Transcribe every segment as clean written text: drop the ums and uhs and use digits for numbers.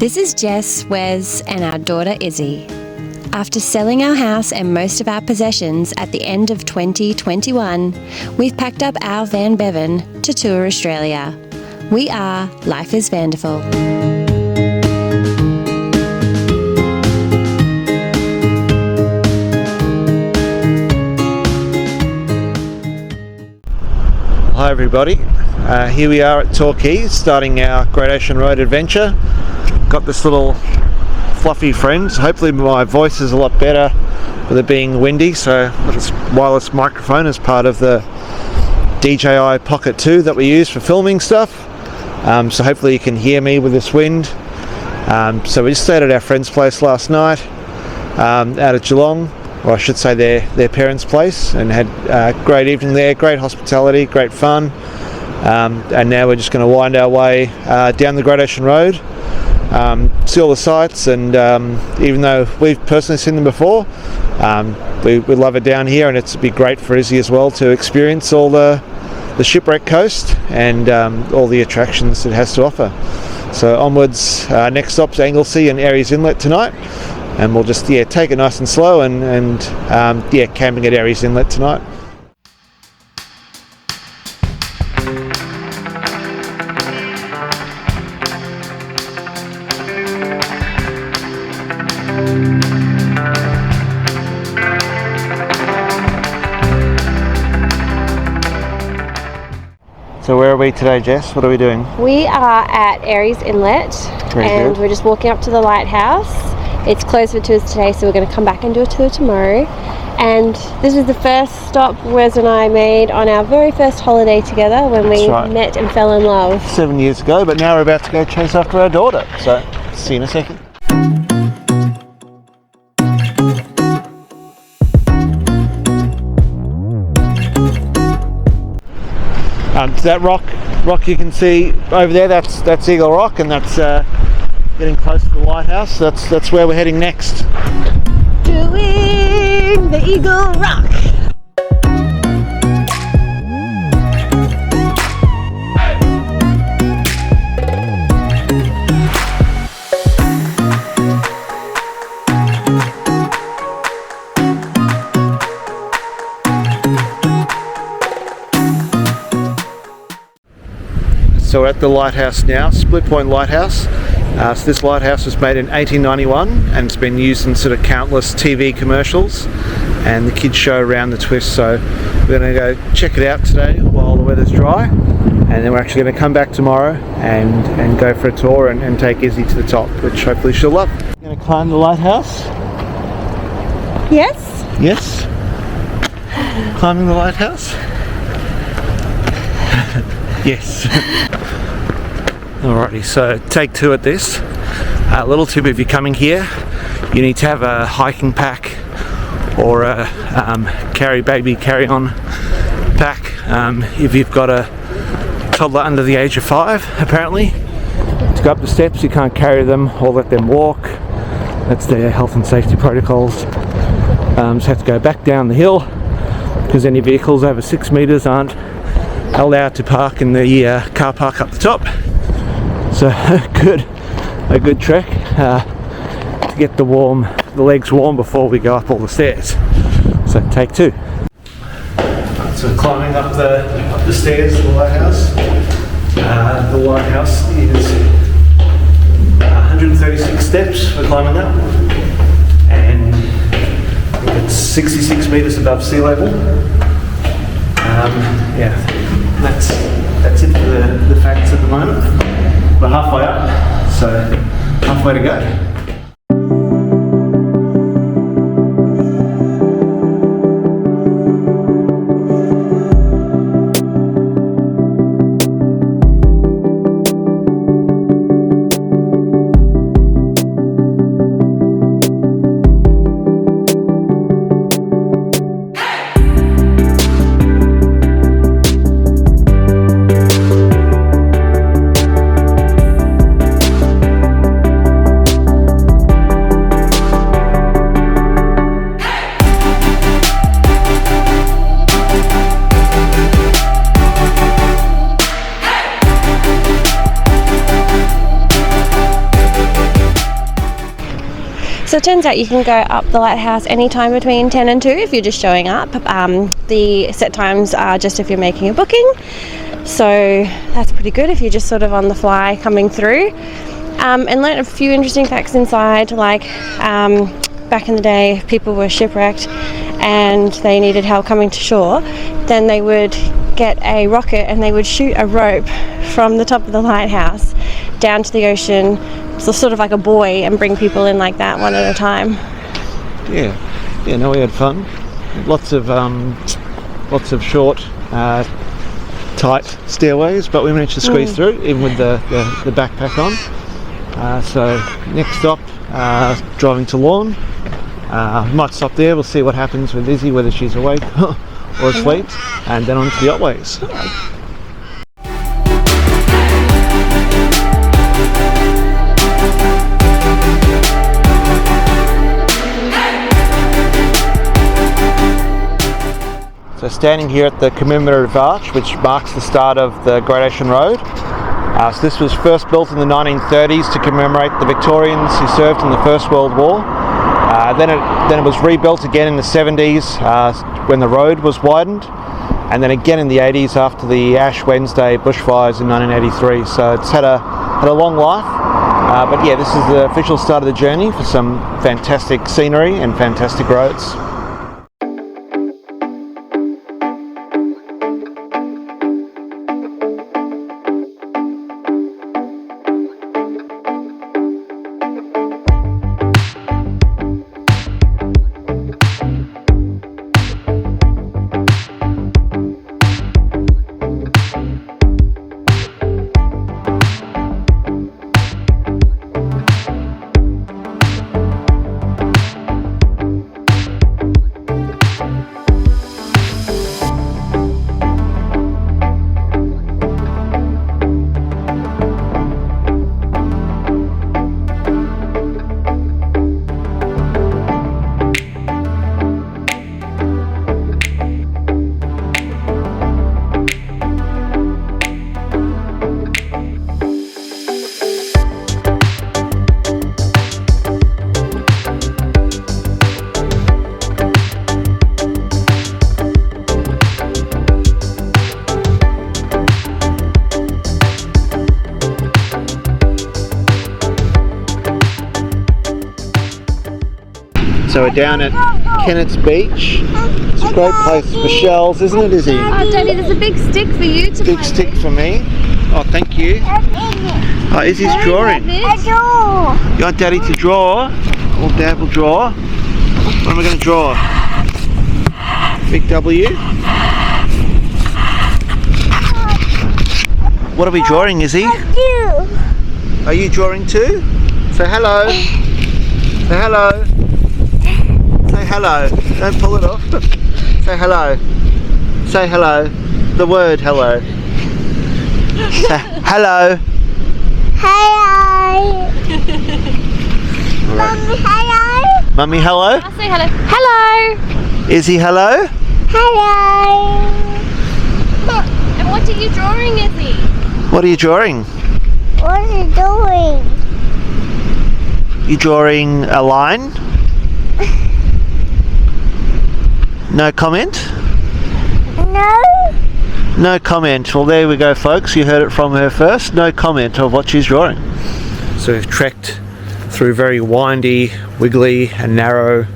This is Jess, Wes, and our daughter Izzy. After selling our house and most of our possessions at the end of 2021, we've packed up our van Bevan to tour Australia. We are Life is VANderful. Hi everybody, here we are at Torquay starting our Great Ocean Road adventure. Got this little fluffy friend. Hopefully my voice is a lot better with it being windy, so I've got this wireless microphone as part of the DJI Pocket 2 that we use for filming stuff. So hopefully you can hear me with this wind. So we just stayed at our friend's place last night out of Geelong, or I should say their parents' place, and had a great evening there, great hospitality, great fun. And now we're just going to wind our way down the Great Ocean Road, see all the sights, and even though we've personally seen them before, we love it down here, and it'd be great for Izzy as well to experience all the shipwreck coast and all the attractions it has to offer. So onwards, next stop's Anglesey and Airies Inlet tonight, and we'll just take it nice and slow and camping at Airies Inlet tonight. So where are we today, Jess? What are we doing? We are at Airies Inlet. Very and good. We're just walking up to the lighthouse. It's closed for tours today, so we're going to come back and do a tour tomorrow. And this is the first stop Wes and I made on our very first holiday together when we met and fell in love. 7 years ago, but now we're about to go chase after our daughter. So see you in a second. That rock you can see over there, that's Eagle Rock, and that's getting close to the lighthouse. That's where we're heading next. Doing the Eagle Rock. So we're at the lighthouse now, Split Point Lighthouse. So this lighthouse was made in 1891 and it's been used in sort of countless TV commercials and the kids show Around the Twist. So we're going to go check it out today while the weather's dry, and then we're actually going to come back tomorrow and go for a tour and take Izzy to the top, which hopefully she'll love. We're going to climb the lighthouse. Yes? Yes. Climbing the lighthouse. Yes. Alrighty, so take two at this. A little tip: if you're coming here, you need to have a hiking pack or a carry-on pack. If you've got a toddler under the age of 5, apparently, to go up the steps you can't carry them or let them walk. That's their health and safety protocols. So have to go back down the hill because any vehicles over 6 metres aren't allowed to park in the car park up the top. So a good trek to get the legs warm before we go up all the stairs. So take two. So climbing up the stairs to the lighthouse. The lighthouse is 136 steps we're climbing up, and it's 66 metres above sea level. That's it for the facts at the moment. We're halfway up, so halfway to go. So it turns out you can go up the lighthouse anytime between 10 and 2 if you're just showing up. The set times are just if you're making a booking. So that's pretty good if you're just sort of on the fly coming through. And learned a few interesting facts inside, like back in the day, if people were shipwrecked and they needed help coming to shore, then they would get a rocket and they would shoot a rope from the top of the lighthouse down to the ocean, so sort of like a buoy, and bring people in like that one at a time. Yeah, no, we had fun. Lots of short, tight stairways, but we managed to squeeze through, even with the backpack on. So next stop, driving to Loch. Might stop there. We'll see what happens with Izzy, whether she's awake or asleep, and then on to the Otways. So standing here at the commemorative arch, which marks the start of the Great Ocean Road. So this was first built in the 1930s to commemorate the Victorians who served in the First World War. Then it was rebuilt again in the 70s when the road was widened, and then again in the 80s after the Ash Wednesday bushfires in 1983. So it's had a long life, but yeah, this is the official start of the journey for some fantastic scenery and fantastic roads. So we're down at Kennet's Beach. It's a great place for shells, isn't it, Izzy? Oh, Daddy, there's a big stick for you to Big stick for me. Oh, thank you. Oh, Izzy's drawing. You want Daddy to draw? Well, Dad will draw. What am I going to draw? Big W. What are we drawing, Izzy? Are you drawing too? Say hello. Say hello. Say hello. Don't pull it off. Say hello. Say hello. The word hello. Say hello. Hello. Mummy, hello. Mummy, hello. I'll say hello. Hello. Izzy, hello. Hello. And what are you drawing, Izzy? What are you drawing? What are you doing? You drawing a line? No comment? No. No comment. Well, there we go, folks. You heard it from her first. No comment of what she's drawing. So we've trekked through very windy, wiggly and narrow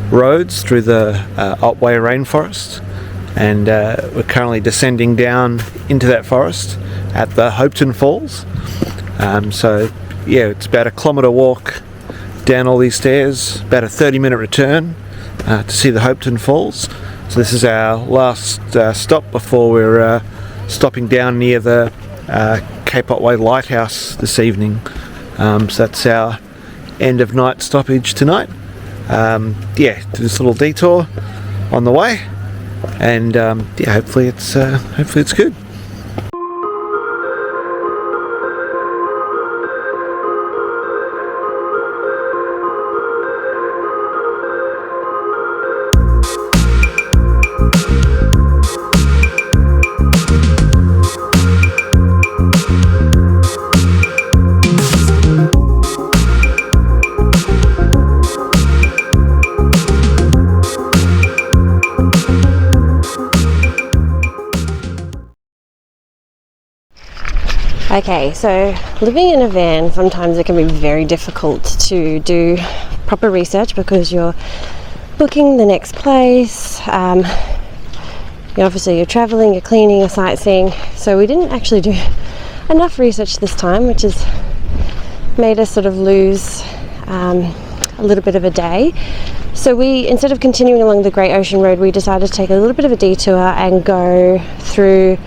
roads through the Otway rainforest, and we're currently descending down into that forest at the Hopetoun Falls. So yeah, it's about a kilometre walk down all these stairs, about a 30-minute return to see the Hopetoun Falls. So this is our last stop before we're stopping down near the Cape Otway Lighthouse this evening. So that's our end of night stoppage tonight. Yeah, this little detour on the way, and yeah, hopefully it's good. Okay, so living in a van, sometimes it can be very difficult to do proper research because you're booking the next place. Obviously you're traveling, you're cleaning, you're sightseeing. So we didn't actually do enough research this time, which has made us sort of lose a little bit of a day. So we, instead of continuing along the Great Ocean Road, we decided to take a little bit of a detour and go through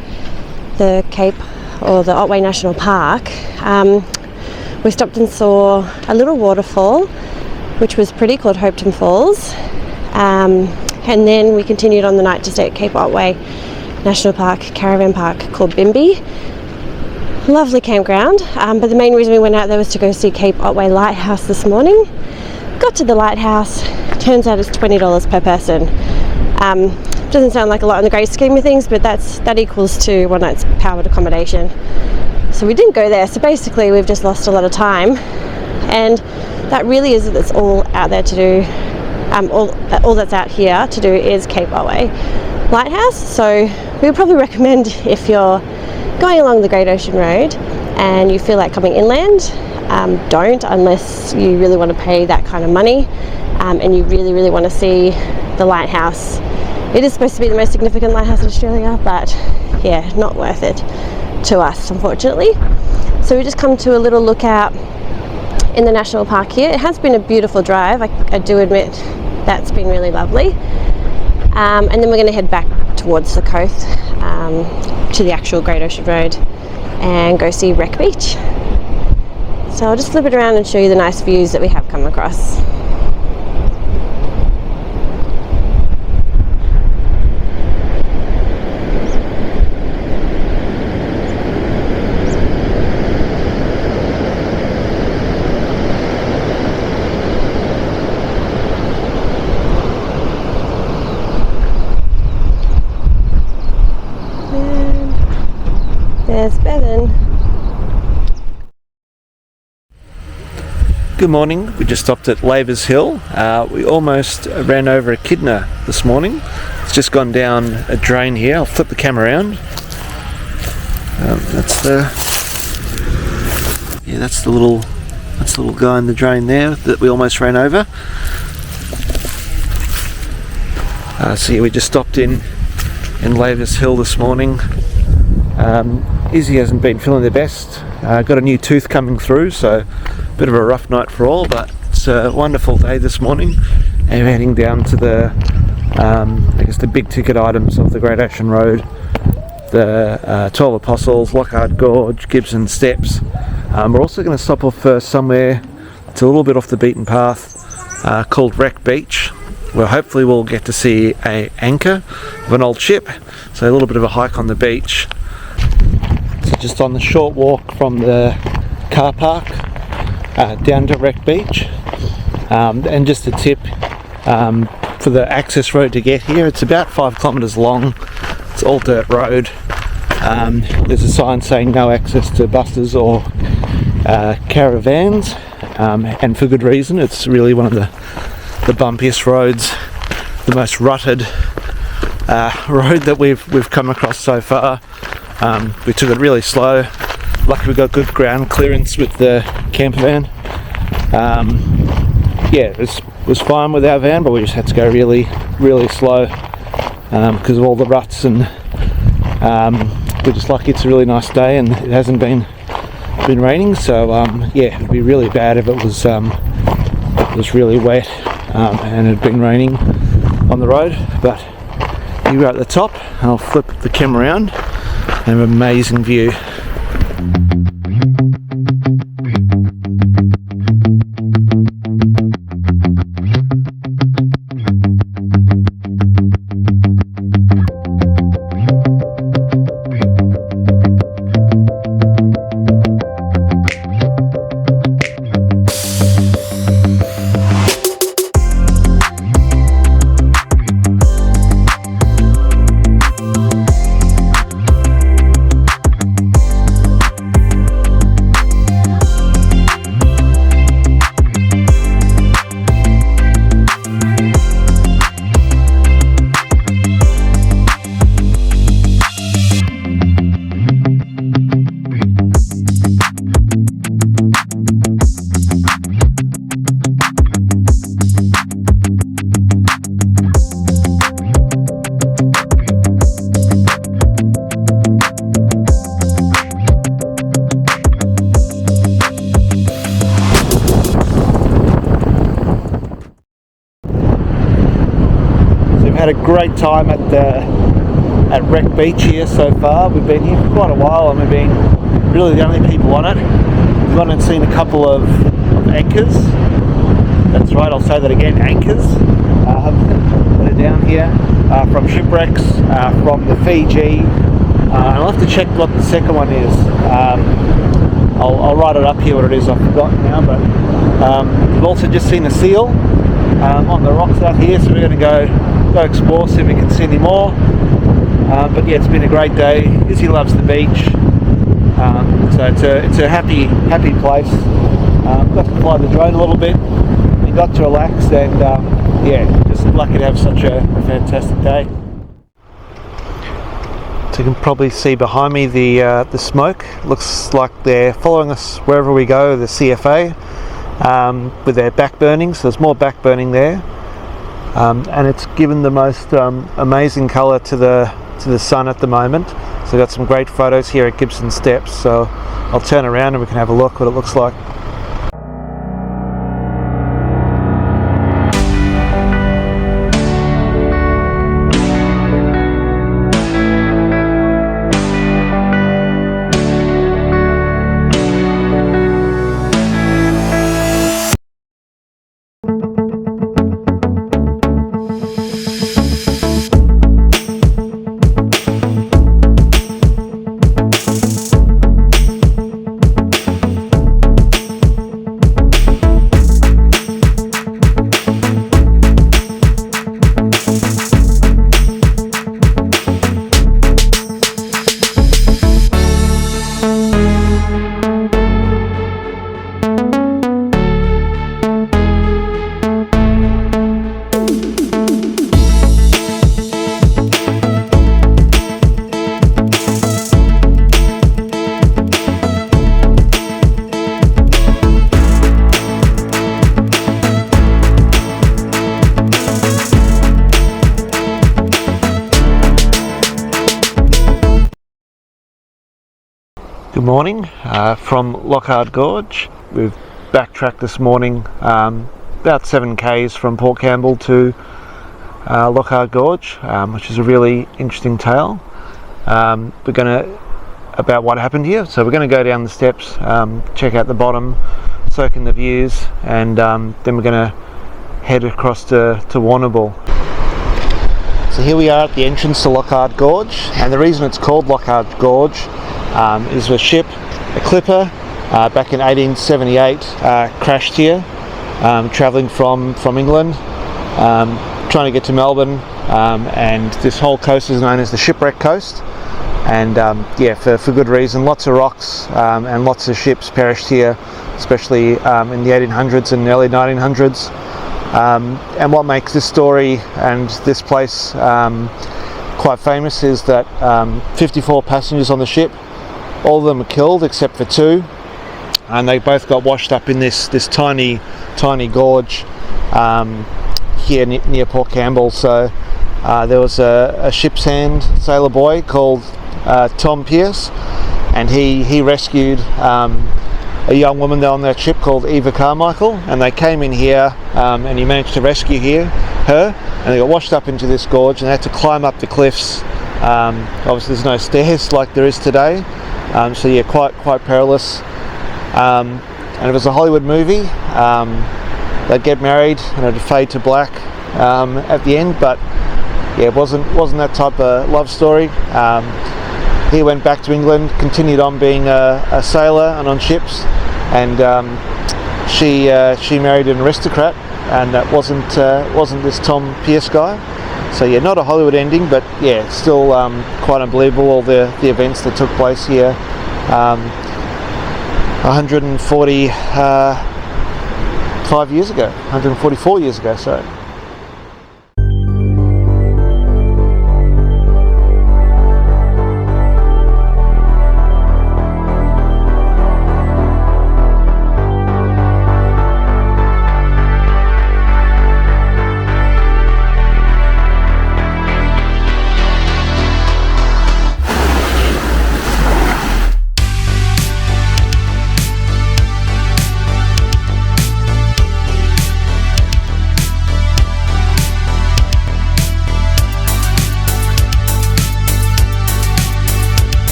the Cape or the Otway National Park. We stopped and saw a little waterfall, which was pretty, called Hopeton Falls. And then we continued on the night to stay at Cape Otway National Park, caravan park called Bimby. Lovely campground, but the main reason we went out there was to go see Cape Otway Lighthouse this morning. Got to the lighthouse, turns out it's $20 per person. Doesn't sound like a lot in the great scheme of things, but that equals to one night's powered accommodation. So we didn't go there, so basically we've just lost a lot of time, and that really is that's all out there to do. All that's out here to do is Cape Otway Lighthouse. So we would probably recommend, if you're going along the Great Ocean Road and you feel like coming inland, don't, unless you really want to pay that kind of money and you really want to see the lighthouse. It is supposed to be the most significant lighthouse in Australia, but yeah, not worth it to us, unfortunately. So we just come to a little lookout in the national park here. It has been a beautiful drive, I do admit. That's been really lovely. And then we're going to head back towards the coast to the actual Great Ocean Road and go see Wreck Beach. So I'll just flip it around and show you the nice views that we have come across. There's Bevan. Good morning. We just stopped at Lavers Hill. We almost ran over a kidna this morning. It's just gone down a drain here. I'll flip the camera around. That's the little guy in the drain there that we almost ran over. So yeah, we just stopped in Lavers Hill this morning. Izzy hasn't been feeling the best. Got a new tooth coming through, so a bit of a rough night for all, but it's a wonderful day this morning, and we're heading down to the I guess the big ticket items of the Great Ocean Road, the 12 Apostles, Loch, Gorge, Gibson Steps. We're also going to stop off somewhere that's a little bit off the beaten path, called Wreck Beach, where hopefully we'll get to see an anchor of an old ship, so a little bit of a hike on the beach. So just on the short walk from the car park down to Wreck Beach. And just a tip for the access road to get here, it's about 5 kilometres long. It's all dirt road. There's a sign saying no access to buses or caravans, and for good reason. It's really one of the bumpiest roads, the most rutted road that we've come across so far. We took it really slow. Lucky we got good ground clearance with the camper van. Yeah, it was fine with our van, but we just had to go really slow because of all the ruts, and we're just lucky it's a really nice day and it hasn't been raining. So yeah, it'd be really bad if it was really wet and it had been raining on the road. But here we are at the top, and I'll flip the camera around. An amazing view. had a great time at Wreck Beach here so far. We've been here for quite a while and we've been really the only people on it. We've gone and seen a couple of anchors. That's right, I'll say that again, anchors. That are down here from shipwrecks, from the Fiji. I'll have to check what the second one is. I'll write it up here what it is, I've forgotten now, but we've also just seen a seal on the rocks out here, so we're going to go explore, see if we can see any more. But yeah, it's been a great day. Izzy loves the beach, so it's a happy place. Got to fly the drone a little bit, we got to relax, and yeah, just lucky to have such a fantastic day. So you can probably see behind me the smoke. Looks like they're following us wherever we go, the CFA, with their back burning, so there's more back burning there. And it's given the most amazing colour to the sun at the moment. So I've got some great photos here at Gibson Steps, so I'll turn around and we can have a look what it looks like. Good morning from Loch Gorge. We've backtracked this morning about 7 k's from Port Campbell to Loch Gorge, which is a really interesting tale. About what happened here. So we're going to go down the steps, check out the bottom, soak in the views, and then we're going to head across to Wonderful. So here we are at the entrance to Loch Gorge, and the reason it's called Loch Gorge is a ship, a clipper, back in 1878, crashed here, travelling from England, trying to get to Melbourne, and this whole coast is known as the Shipwreck Coast, and yeah, for good reason. Lots of rocks and lots of ships perished here, especially in the 1800s and early 1900s. And what makes this story and this place quite famous is that 54 passengers on the ship, all of them were killed except for 2, and they both got washed up in this tiny gorge here near Port Campbell. So there was a ship's hand sailor boy called Tom Pearce, and he rescued a young woman there on that ship called Eva Carmichael, and they came in here and he managed to rescue her, and they got washed up into this gorge and they had to climb up the cliffs. Obviously there's no stairs like there is today, so yeah, quite perilous. And it was a Hollywood movie. They'd get married and it'd fade to black at the end, but yeah, it wasn't that type of love story. He went back to England, continued on being a sailor and on ships, and she married an aristocrat, and that wasn't this Tom Pearce guy. So yeah, not a Hollywood ending, but yeah, still quite unbelievable, all the events that took place here 144 years ago, sorry.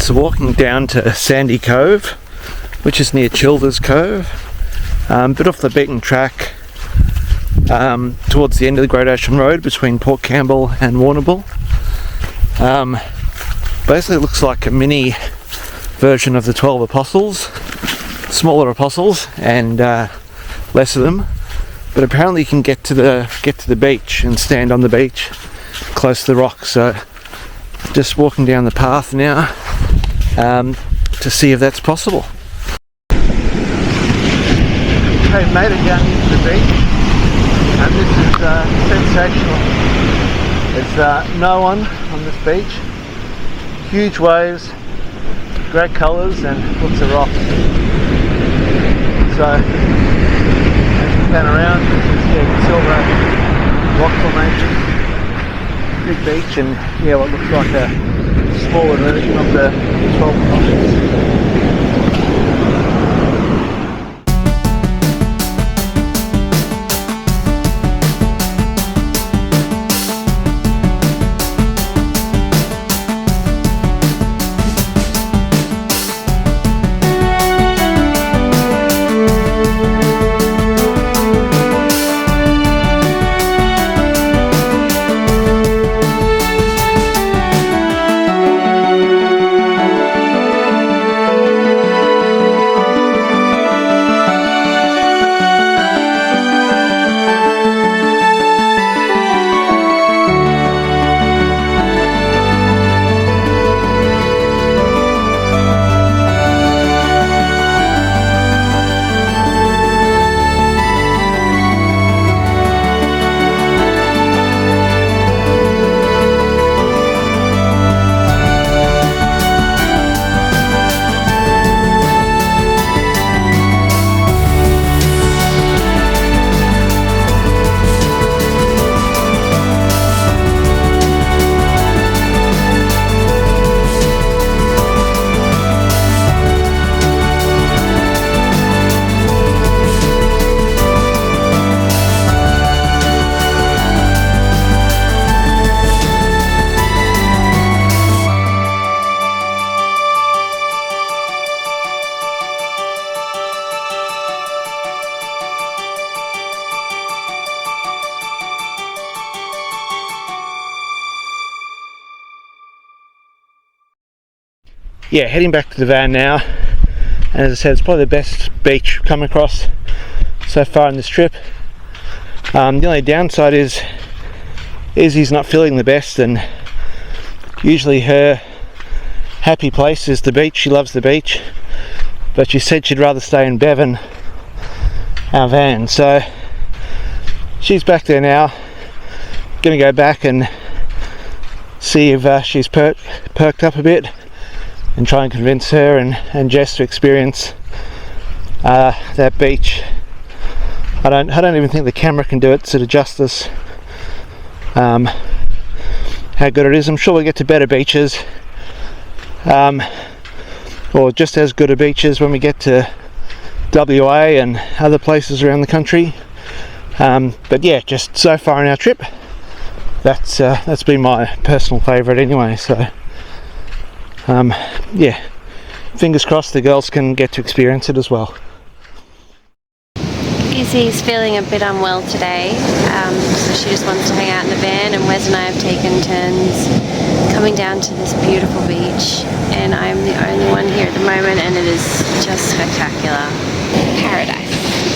So walking down to Sandy Cove, which is near Childers Cove, bit off the beaten track, towards the end of the Great Ocean Road between Port Campbell and Warrnambool. Basically it looks like a mini version of the 12 Apostles, smaller apostles and less of them, but apparently you can get to the beach and stand on the beach close to the rocks. So just walking down the path now to see if that's possible. Okay, made it down into the beach, and this is sensational. There's no one on this beach. Huge waves, great colours and lots of rocks. So as we pan around, this is silver rock formation, big beach, and what looks like a smaller version of the 12 Apostles. Yeah, heading back to the van now, and as I said, it's probably the best beach we've come across so far on this trip. The only downside is Izzy's not feeling the best, and usually her happy place is the beach. She loves the beach, but she said she'd rather stay in Bevan, our van. So she's back there now. Gonna go back and see if she's perked up a bit, and try and convince her and Jess to experience that beach. I don't even think the camera can do it sort of justice, how good it is. I'm sure we'll get to better beaches, or just as good a beaches when we get to WA and other places around the country. But yeah, just so far in our trip, that's been my personal favourite anyway. So yeah, fingers crossed the girls can get to experience it as well. Izzy's feeling a bit unwell today, so she just wants to hang out in the van, and Wes and I have taken turns coming down to this beautiful beach, and I'm the only one here at the moment, and it is just spectacular. Paradise.